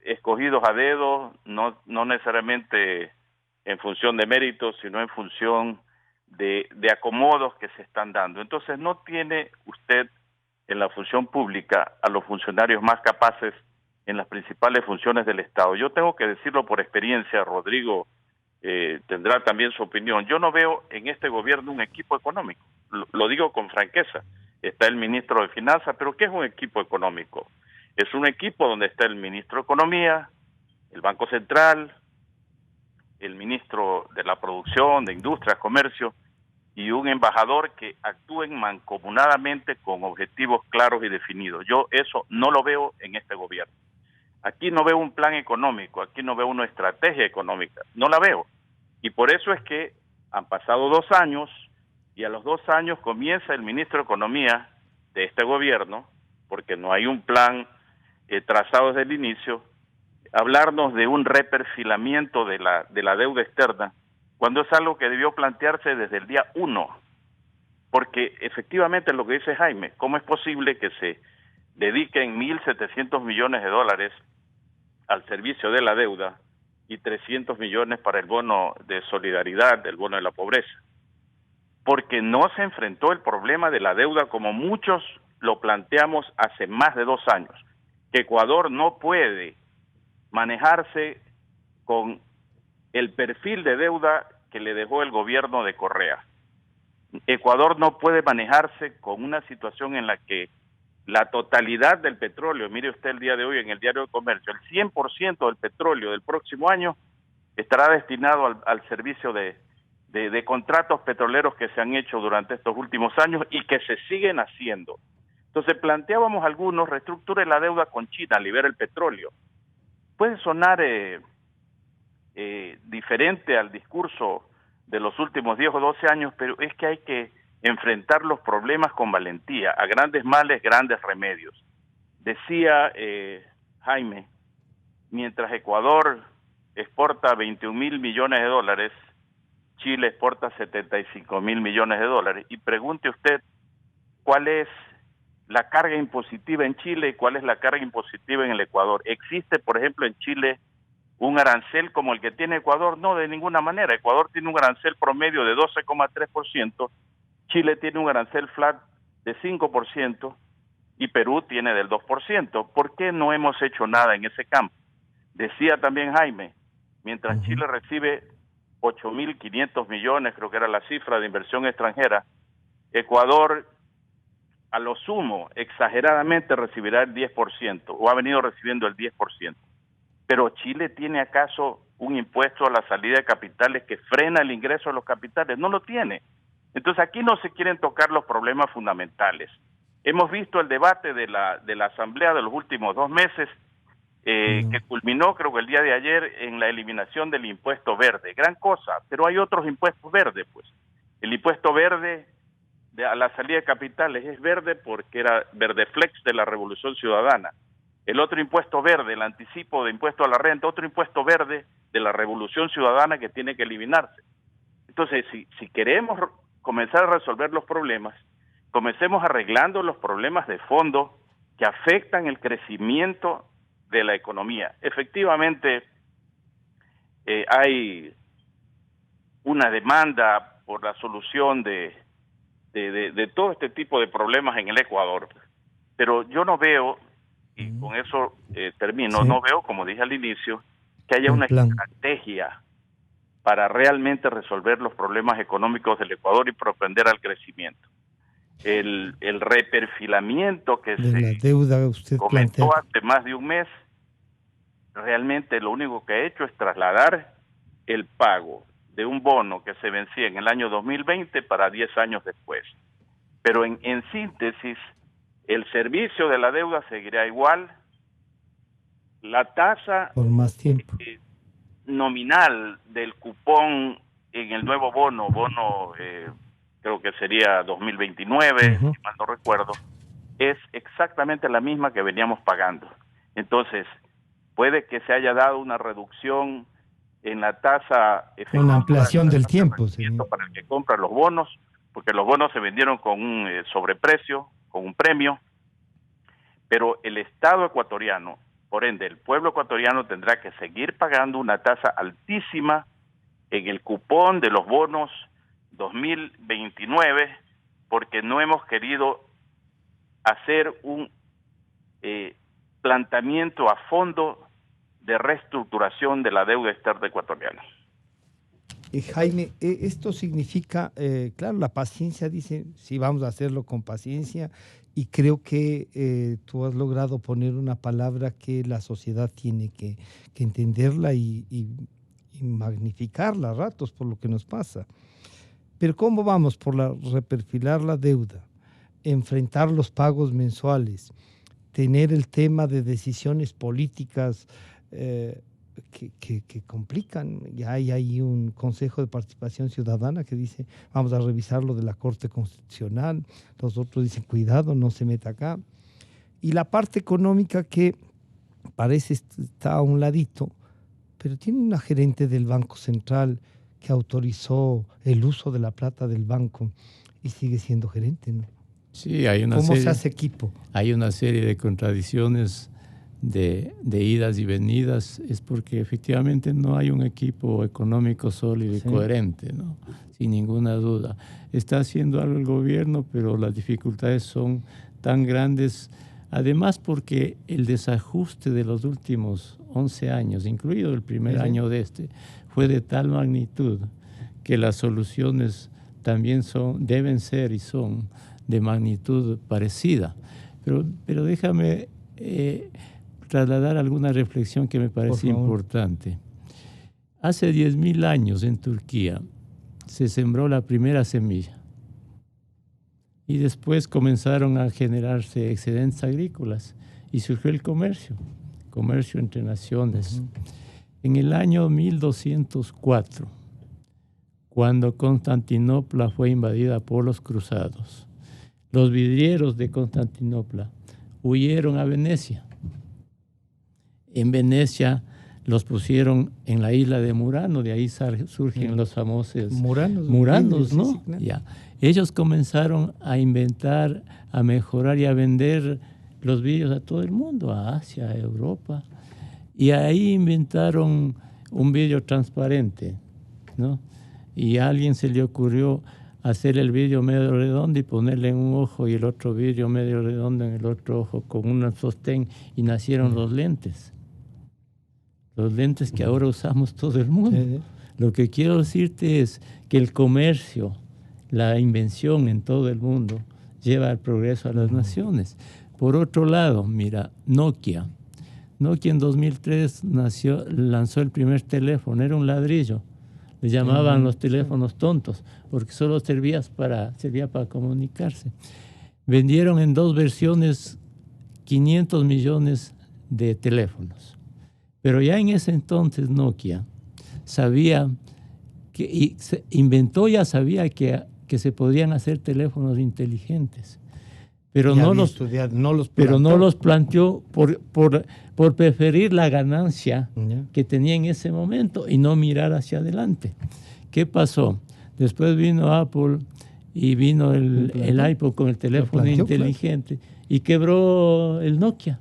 escogidos a dedo, no necesariamente en función de méritos, sino en función de acomodos que se están dando. Entonces no tiene usted en la función pública a los funcionarios más capaces en las principales funciones del Estado. Yo tengo que decirlo por experiencia, Rodrigo tendrá también su opinión. Yo no veo en este gobierno un equipo económico, lo digo con franqueza. Está el ministro de Finanzas, pero ¿qué es un equipo económico? Es un equipo donde está el ministro de Economía, el Banco Central, el ministro de la Producción, de Industrias, Comercio, y un embajador que actúen mancomunadamente con objetivos claros y definidos. Yo eso no lo veo en este gobierno. Aquí no veo un plan económico, aquí no veo una estrategia económica, no la veo. Y por eso es que han pasado 2 años, y a los 2 años comienza el ministro de Economía de este gobierno, porque no hay un plan trazado desde el inicio, hablarnos de un reperfilamiento de la deuda externa, cuando es algo que debió plantearse desde el día 1, porque efectivamente lo que dice Jaime, ¿cómo es posible que se dediquen 1.700 millones de dólares al servicio de la deuda y 300 millones para el bono de solidaridad, el bono de la pobreza? Porque no se enfrentó el problema de la deuda como muchos lo planteamos hace más de 2 años, que Ecuador no puede manejarse con el perfil de deuda que le dejó el gobierno de Correa. Ecuador no puede manejarse con una situación en la que la totalidad del petróleo, mire usted el día de hoy en el Diario de Comercio, el 100% del petróleo del próximo año estará destinado al servicio de contratos petroleros que se han hecho durante estos últimos años y que se siguen haciendo. Entonces planteábamos algunos, reestructure la deuda con China, libera el petróleo. Puede sonar diferente al discurso de los últimos 10 o 12 años, pero es que hay que enfrentar los problemas con valentía, a grandes males, grandes remedios. Decía Jaime, mientras Ecuador exporta 21.000 millones de dólares, Chile exporta 75.000 millones de dólares. Y pregunte usted cuál es la carga impositiva en Chile y cuál es la carga impositiva en el Ecuador. Existe, por ejemplo, en Chile un arancel como el que tiene Ecuador. No, de ninguna manera. Ecuador tiene un arancel promedio de 12,3%, Chile tiene un arancel flat de 5% y Perú tiene del 2%. ¿Por qué no hemos hecho nada en ese campo? Decía también Jaime, mientras Chile recibe 8.500 millones, creo que era la cifra de inversión extranjera, Ecuador a lo sumo, exageradamente, recibirá el 10%, o ha venido recibiendo el 10%. Pero Chile tiene acaso un impuesto a la salida de capitales que frena el ingreso de los capitales. No lo tiene. Entonces aquí no se quieren tocar los problemas fundamentales. Hemos visto el debate de la Asamblea de los últimos 2 meses, que culminó, creo que el día de ayer, en la eliminación del impuesto verde. Gran cosa, pero hay otros impuestos verdes, pues. El impuesto verde a la salida de capitales es verde porque era verde flex de la Revolución Ciudadana. El otro impuesto verde, el anticipo de impuesto a la renta, otro impuesto verde de la Revolución Ciudadana que tiene que eliminarse. Entonces, si queremos comenzar a resolver los problemas, comencemos arreglando los problemas de fondo que afectan el crecimiento de la economía. Efectivamente, hay una demanda por la solución de todo este tipo de problemas en el Ecuador, pero yo no veo, y con eso termino, no veo, como dije al inicio, que haya una estrategia para realmente resolver los problemas económicos del Ecuador y propender al crecimiento. El reperfilamiento que de la deuda usted comentó plantea hace más de un mes, realmente lo único que ha hecho es trasladar el pago de un bono que se vencía en el año 2020 para 10 años después. Pero en síntesis, el servicio de la deuda seguirá igual, la tasa por más tiempo nominal del cupón en el nuevo bono creo que sería 2029, si mal no recuerdo, es exactamente la misma que veníamos pagando. Entonces, puede que se haya dado una reducción en la tasa efectiva, una ampliación del tiempo, para el que compra los bonos, porque los bonos se vendieron con un sobreprecio, con un premio, pero el Estado ecuatoriano, por ende el pueblo ecuatoriano, tendrá que seguir pagando una tasa altísima en el cupón de los bonos 2029, porque no hemos querido hacer un planteamiento a fondo de reestructuración de la deuda externa ecuatoriana. Jaime, esto significa, claro, la paciencia, dice, sí, vamos a hacerlo con paciencia, y creo que tú has logrado poner una palabra que la sociedad tiene que entenderla y magnificarla a ratos por lo que nos pasa. Pero ¿cómo vamos? Por reperfilar la deuda, enfrentar los pagos mensuales, tener el tema de decisiones políticas que complican. Ya hay ahí un Consejo de Participación Ciudadana que dice, vamos a revisar lo de la Corte Constitucional. Los otros dicen, cuidado, no se meta acá. Y la parte económica que parece está a un ladito, pero tiene una gerente del Banco Central que autorizó el uso de la plata del banco y sigue siendo gerente, ¿no? Sí, hay una ¿Cómo se hace equipo? Hay una serie de contradicciones de idas y venidas. Es porque efectivamente no hay un equipo económico sólido y coherente, ¿no? Sin ninguna duda. Está haciendo algo el gobierno, pero las dificultades son tan grandes. Además, porque el desajuste de los últimos 11 años, incluido el primer año de fue de tal magnitud que las soluciones también deben ser y son de magnitud parecida. Pero déjame trasladar alguna reflexión que me parece importante. Hace 10.000 años en Turquía se sembró la primera semilla y después comenzaron a generarse excedentes agrícolas y surgió el comercio entre naciones. En el año 1204, cuando Constantinopla fue invadida por los cruzados, los vidrieros de Constantinopla huyeron a Venecia. En Venecia los pusieron en la isla de Murano, de ahí surgen los famosos Muranos, ¿no? Sí, claro. Ya. Ellos comenzaron a inventar, a mejorar y a vender los vidrios a todo el mundo, a Asia, a Europa. Y ahí inventaron un vidrio transparente, ¿no? Y a alguien se le ocurrió hacer el vidrio medio redondo y ponerle en un ojo y el otro vidrio medio redondo en el otro ojo con un sostén, y nacieron los lentes. Los lentes que ahora usamos todo el mundo. Lo que quiero decirte es que el comercio, la invención en todo el mundo, lleva al progreso a las naciones. Por otro lado, mira, Nokia en 2003 lanzó el primer teléfono, era un ladrillo. Le llamaban los teléfonos tontos, porque solo servía para comunicarse. Vendieron en 2 versiones 500 millones de teléfonos. Pero ya en ese entonces Nokia sabía que se podían hacer teléfonos inteligentes. Pero no los planteó por preferir la ganancia que tenía en ese momento y no mirar hacia adelante. ¿Qué pasó? Después vino Apple y vino el iPod con el teléfono inteligente y quebró el Nokia,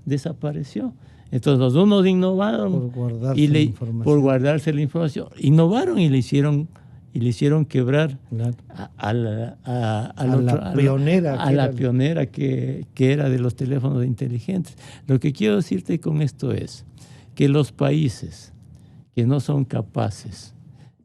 desapareció. Entonces los unos innovaron por guardarse la información. Innovaron y le hicieron quebrar a la pionera que era de los teléfonos inteligentes. Lo que quiero decirte con esto es que los países que no son capaces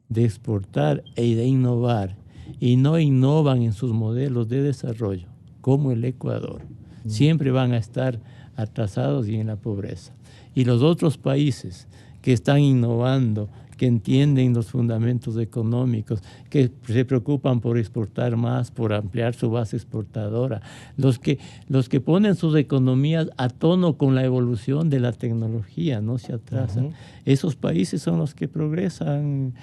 de exportar y de innovar y no innovan en sus modelos de desarrollo, como el Ecuador, siempre van a estar atrasados y en la pobreza. Y los otros países que están innovando, que entienden los fundamentos económicos, que se preocupan por exportar más, por ampliar su base exportadora, los que ponen sus economías a tono con la evolución de la tecnología, no se atrasan. Esos países son los que progresan.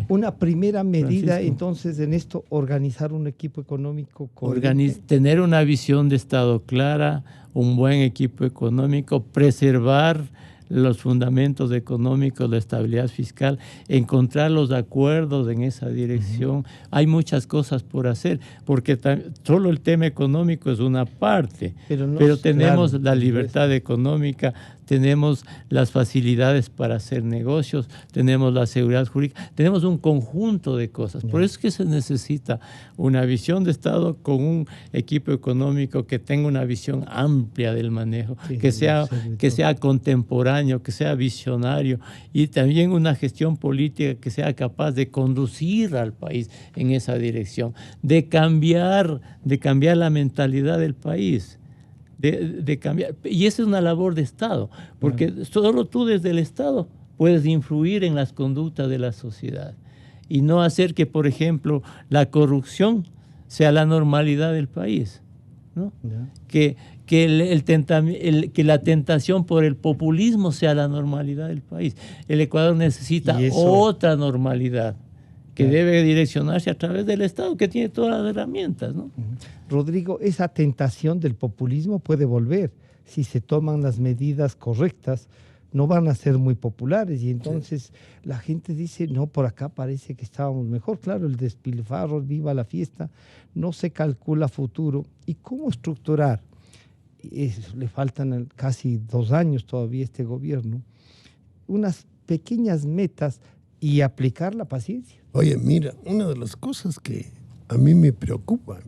Una primera medida, Francisco, entonces, en esto, organizar un equipo económico coherente. Tener una visión de Estado clara, un buen equipo económico, preservar los fundamentos económicos, la estabilidad fiscal, encontrar los acuerdos en esa dirección. Hay muchas cosas por hacer, porque solo el tema económico es una parte, pero tenemos la libertad económica, tenemos las facilidades para hacer negocios, tenemos la seguridad jurídica, tenemos un conjunto de cosas. Por eso es que se necesita una visión de Estado con un equipo económico que tenga una visión amplia del manejo, que sea contemporáneo, que sea visionario, y también una gestión política que sea capaz de conducir al país en esa dirección, de cambiar la mentalidad del país. De cambiar. Y esa es una labor de Estado, porque solo tú desde el Estado puedes influir en las conductas de la sociedad y no hacer que, por ejemplo, la corrupción sea la normalidad del país, ¿no? Que la tentación por el populismo sea la normalidad del país. El Ecuador necesita otra normalidad que debe direccionarse a través del Estado, que tiene todas las herramientas, ¿no? Rodrigo, esa tentación del populismo puede volver. Si se toman las medidas correctas, no van a ser muy populares. Y entonces la gente dice, no, por acá parece que estábamos mejor. Claro, el despilfarro, viva la fiesta, no se calcula futuro. ¿Y cómo estructurar? Le faltan casi 2 años todavía a este gobierno. Unas pequeñas metas y aplicar la paciencia. Oye, mira, una de las cosas que a mí me preocupa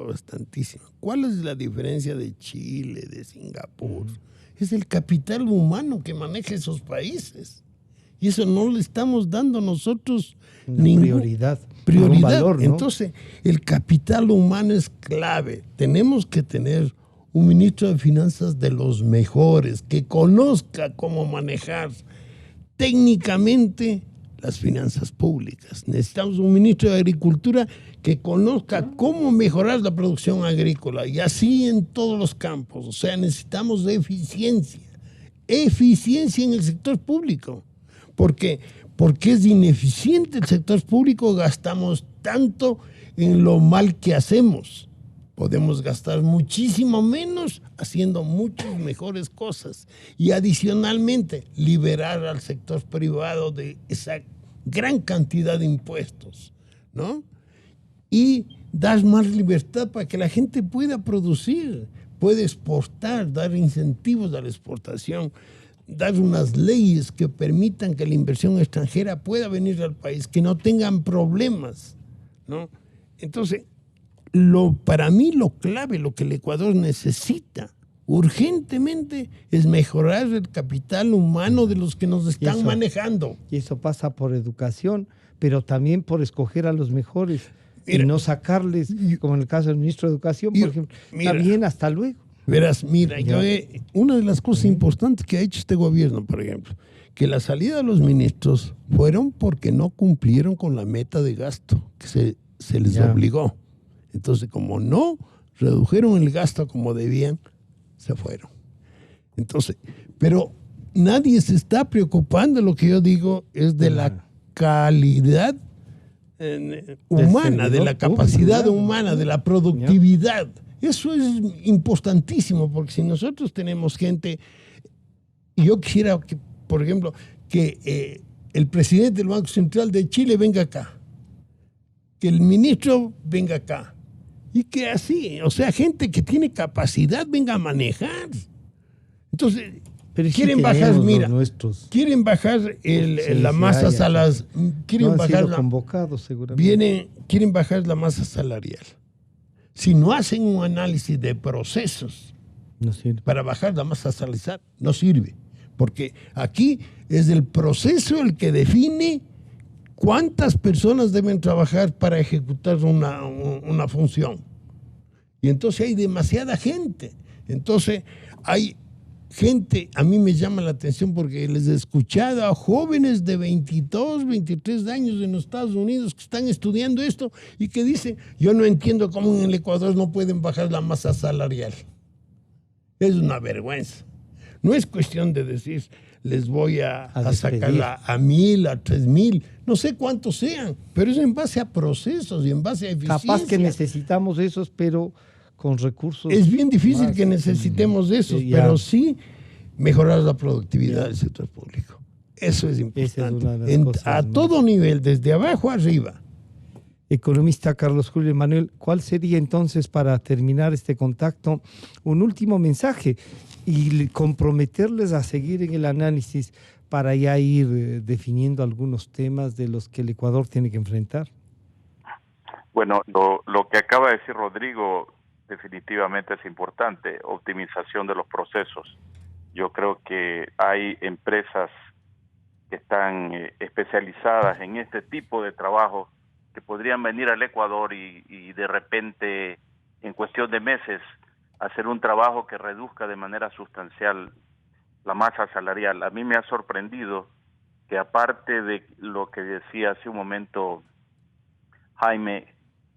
bastantísimo. ¿Cuál es la diferencia de Chile, de Singapur? Es el capital humano que maneja esos países. Y eso no le estamos dando nosotros prioridad. Un valor, ¿no? Entonces, el capital humano es clave. Tenemos que tener un ministro de Finanzas de los mejores, que conozca cómo manejar técnicamente las finanzas públicas. Necesitamos un ministro de Agricultura que conozca cómo mejorar la producción agrícola, y así en todos los campos. O sea, necesitamos eficiencia en el sector público, porque es ineficiente el sector público. Gastamos tanto en lo mal que hacemos. Podemos gastar muchísimo menos haciendo muchas mejores cosas, y adicionalmente liberar al sector privado de esa gran cantidad de impuestos, ¿no? Y dar más libertad para que la gente pueda producir, puede exportar, dar incentivos a la exportación, dar unas leyes que permitan que la inversión extranjera pueda venir al país, que no tengan problemas, ¿no? Entonces, para mí lo clave, lo que el Ecuador necesita urgentemente es mejorar el capital humano de los que nos están manejando. Y eso pasa por educación, pero también por escoger a los mejores. Mira, y no sacarles, como en el caso del ministro de Educación, por ejemplo. Está bien, hasta luego. Verás, mira, una de las cosas importantes que ha hecho este gobierno, por ejemplo, que la salida de los ministros fueron porque no cumplieron con la meta de gasto que se les obligó. Entonces, como no redujeron el gasto como debían, se fueron. Entonces, pero nadie se está preocupando, lo que yo digo es de la calidad humana, de la capacidad humana, de la productividad. Eso es importantísimo, porque si nosotros tenemos gente, yo quisiera que, por ejemplo, que el presidente del Banco Central de Chile venga acá, que el ministro venga acá, y que así, o sea, gente que tiene capacidad venga a manejar. Entonces, pero quieren bajar, mira, quieren bajar la masa salarial, quieren bajar quieren bajar la masa salarial. Si no hacen un análisis de procesos para bajar la masa salarial, no sirve. Porque aquí es el proceso el que define cuántas personas deben trabajar para ejecutar una función. Y entonces hay demasiada gente. Entonces hay gente, a mí me llama la atención porque les he escuchado a jóvenes de 22, 23 años en los Estados Unidos que están estudiando esto y que dicen, yo no entiendo cómo en el Ecuador no pueden bajar la masa salarial. Es una vergüenza. No es cuestión de decir, les voy a sacarla a 1,000, a 3,000, no sé cuántos sean, pero es en base a procesos y en base a eficiencia. Capaz que necesitamos esos, pero con recursos. Es bien difícil que necesitemos esos, pero sí mejorar la productividad del sector público. Eso es importante. A todo nivel, desde abajo arriba. Economista Carlos Julio Emanuel, ¿cuál sería entonces, para terminar este contacto, un último mensaje y comprometerles a seguir en el análisis para ya ir definiendo algunos temas de los que el Ecuador tiene que enfrentar? Bueno, lo que acaba de decir Rodrigo definitivamente es importante, optimización de los procesos. Yo creo que hay empresas que están especializadas en este tipo de trabajo que podrían venir al Ecuador y de repente, en cuestión de meses, hacer un trabajo que reduzca de manera sustancial la masa salarial. A mí me ha sorprendido que, aparte de lo que decía hace un momento Jaime,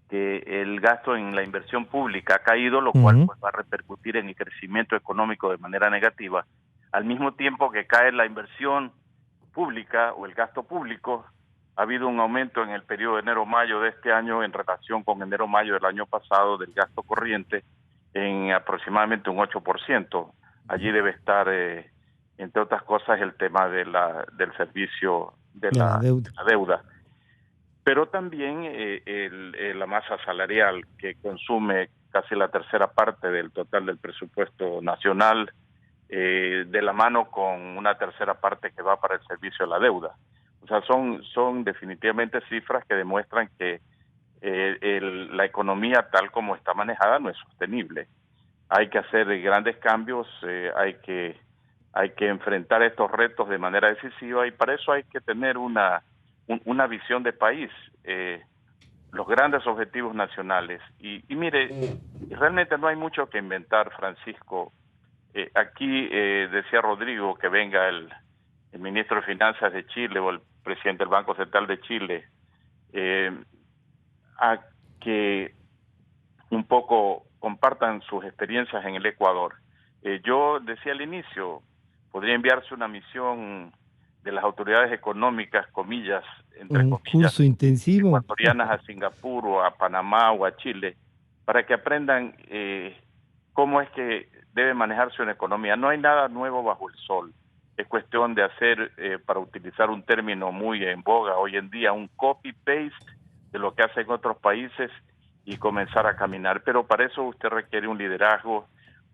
que el gasto en la inversión pública ha caído, lo cual pues, va a repercutir en el crecimiento económico de manera negativa. Al mismo tiempo que cae la inversión pública o el gasto público, ha habido un aumento en el periodo de enero-mayo de este año en relación con enero-mayo del año pasado del gasto corriente en aproximadamente un 8%. Allí debe estar, entre otras cosas, el tema de del servicio de la deuda. Pero también la masa salarial, que consume casi la tercera parte del total del presupuesto nacional, de la mano con una tercera parte que va para el servicio de la deuda. O sea, son definitivamente cifras que demuestran que la economía tal como está manejada no es sostenible. Hay que hacer grandes cambios, hay que enfrentar estos retos de manera decisiva, y para eso hay que tener una visión de país, los grandes objetivos nacionales. Y mire, realmente no hay mucho que inventar, Francisco. Aquí decía Rodrigo que venga el ministro de Finanzas de Chile o el presidente del Banco Central de Chile a que un poco compartan sus experiencias en el Ecuador. Yo decía al inicio, podría enviarse una misión de las autoridades económicas, comillas, entre un comillas, curso intensivo ecuatorianas a Singapur o a Panamá o a Chile, para que aprendan cómo es que debe manejarse una economía. No hay nada nuevo bajo el sol. Es cuestión de hacer, para utilizar un término muy en boga hoy en día, un copy-paste de lo que hacen otros países y comenzar a caminar. Pero para eso usted requiere un liderazgo,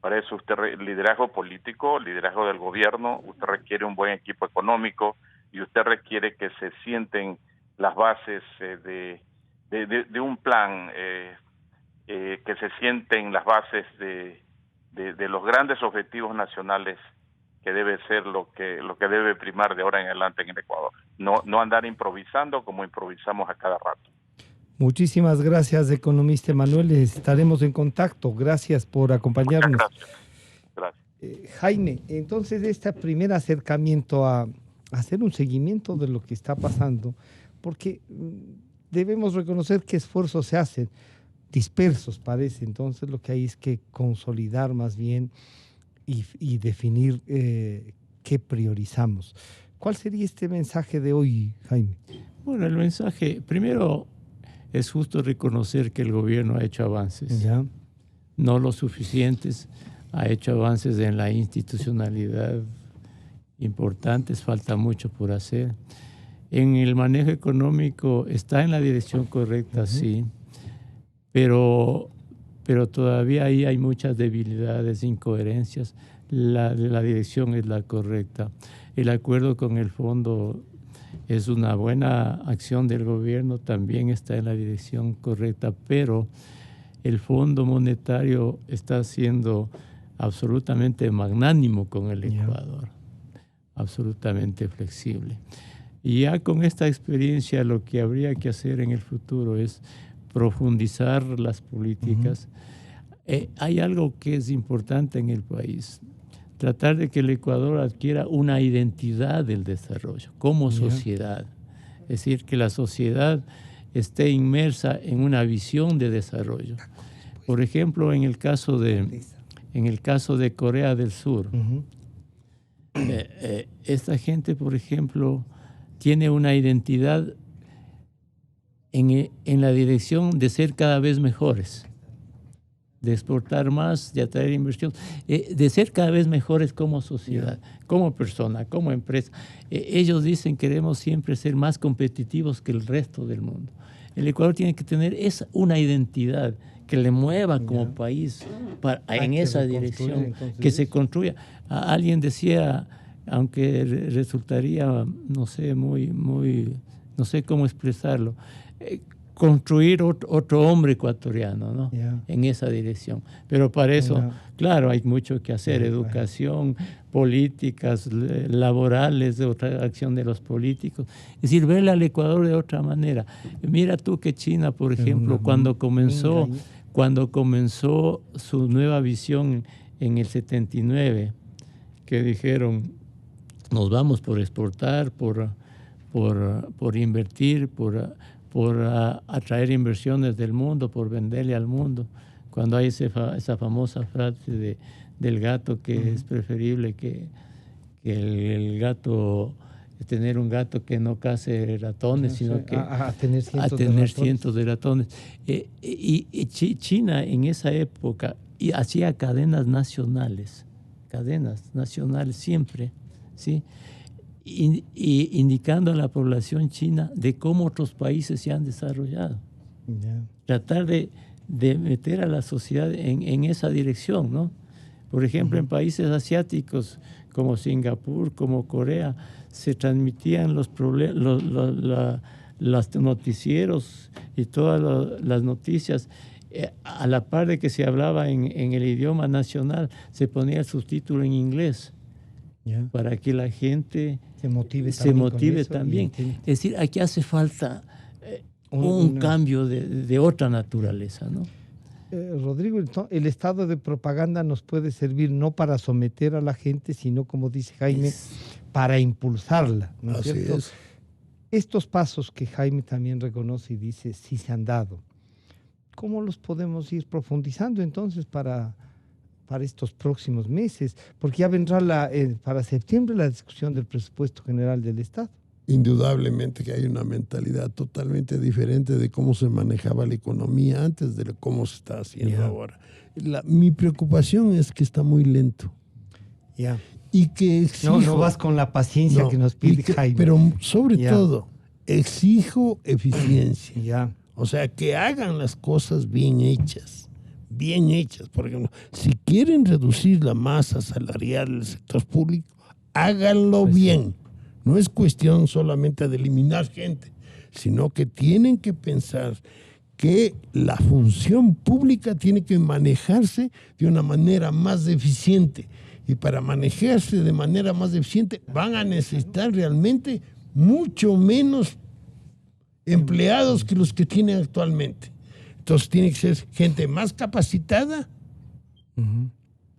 Para eso usted liderazgo político, liderazgo del gobierno, usted requiere un buen equipo económico y usted requiere que se sienten las bases de un plan, que se sienten las bases de los grandes objetivos nacionales, que debe ser lo que debe primar de ahora en adelante en el Ecuador. No andar improvisando como improvisamos a cada rato. Muchísimas gracias, economista Emanuel. Estaremos en contacto. Gracias por acompañarnos. Gracias. Jaime, entonces este primer acercamiento a hacer un seguimiento de lo que está pasando, porque debemos reconocer que esfuerzos se hacen, dispersos parece, entonces lo que hay es que consolidar más bien y definir qué priorizamos. ¿Cuál sería este mensaje de hoy, Jaime? Bueno, el mensaje, primero, es justo reconocer que el gobierno ha hecho avances, ¿ya? No los suficientes, ha hecho avances en la institucionalidad importantes, falta mucho por hacer. En el manejo económico está en la dirección correcta, sí, pero todavía ahí hay muchas debilidades, incoherencias. La dirección es la correcta. El acuerdo con el fondo es una buena acción del gobierno, también está en la dirección correcta, pero el Fondo Monetario está siendo absolutamente magnánimo con el Ecuador, absolutamente flexible. Y ya con esta experiencia lo que habría que hacer en el futuro es profundizar las políticas. Hay algo que es importante en el país, tratar de que el Ecuador adquiera una identidad del desarrollo como sociedad. Es decir, que la sociedad esté inmersa en una visión de desarrollo. Por ejemplo, en el caso de Corea del Sur, esta gente, por ejemplo, tiene una identidad en la dirección de ser cada vez mejores, de exportar más, de atraer inversión, de ser cada vez mejores como sociedad, como persona, como empresa. Ellos dicen queremos siempre ser más competitivos que el resto del mundo. El Ecuador tiene que tener una identidad que le mueva como país en esa dirección, entonces, que se construya. Alguien decía, aunque resultaría, no sé, no sé cómo expresarlo, construir otro hombre ecuatoriano, ¿no? En esa dirección. Pero para eso, claro, hay mucho que hacer, educación, políticas laborales, de otra acción de los políticos. Es decir, verle al Ecuador de otra manera. Mira tú que China, por ejemplo, cuando comenzó su nueva visión en el 79, que dijeron, nos vamos por exportar, por invertir, por atraer inversiones del mundo, por venderle al mundo. Cuando hay esa famosa frase del gato que es preferible que el gato, tener un gato que no case ratones, sino que a tener cientos de ratones. Y China en esa época hacía cadenas nacionales siempre, ¿sí? Y indicando a la población china de cómo otros países se han desarrollado. Tratar de meter a la sociedad en esa dirección, ¿no? Por ejemplo, en países asiáticos como Singapur, como Corea, se transmitían los noticieros y todas las noticias a la par de que se hablaba en el idioma nacional, se ponía el subtítulo en inglés. Para que la gente se motive también. Es decir, aquí hace falta un cambio de otra naturaleza, ¿no? Rodrigo, el estado de propaganda nos puede servir no para someter a la gente, sino, como dice Jaime, para impulsarla, ¿no es cierto? Es. Estos pasos que Jaime también reconoce y dice, sí se han dado. ¿Cómo los podemos ir profundizando entonces para estos próximos meses? Porque ya vendrá para septiembre la discusión del presupuesto general del Estado. Indudablemente que hay una mentalidad totalmente diferente de cómo se manejaba la economía antes de cómo se está haciendo ahora. Mi preocupación es que está muy lento. Y que exijo, no vas con la paciencia que nos pide Jaime. Pero sobre todo, exijo eficiencia. Ya. O sea, que hagan las cosas bien hechas, bien hechas. Por ejemplo, si quieren reducir la masa salarial del sector público, háganlo bien. No es cuestión solamente de eliminar gente, sino que tienen que pensar que la función pública tiene que manejarse de una manera más eficiente. Y para manejarse de manera más eficiente van a necesitar realmente mucho menos empleados que los que tienen actualmente. Entonces tiene que ser gente más capacitada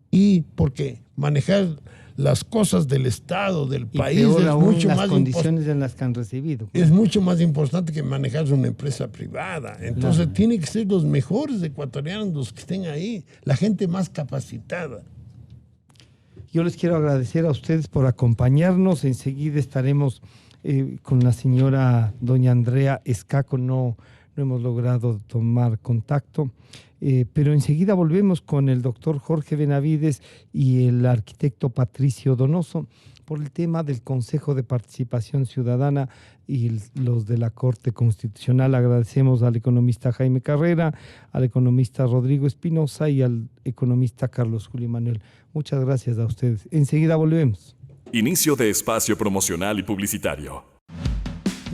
y porque manejar las cosas del Estado, del país, peor es aún, mucho las más condiciones en las que han recibido. es mucho más importante que manejar una empresa privada. Entonces tiene que ser los mejores ecuatorianos los que estén ahí, la gente más capacitada. Yo les quiero agradecer a ustedes por acompañarnos. Enseguida estaremos con la señora doña Andrea Escaco. No hemos logrado tomar contacto, pero enseguida volvemos con el doctor Jorge Benavides y el arquitecto Patricio Donoso por el tema del Consejo de Participación Ciudadana y los de la Corte Constitucional. Agradecemos al economista Jaime Carrera, al economista Rodrigo Espinosa y al economista Carlos Julio Manuel. Muchas gracias a ustedes. Enseguida volvemos. Inicio de espacio promocional y publicitario.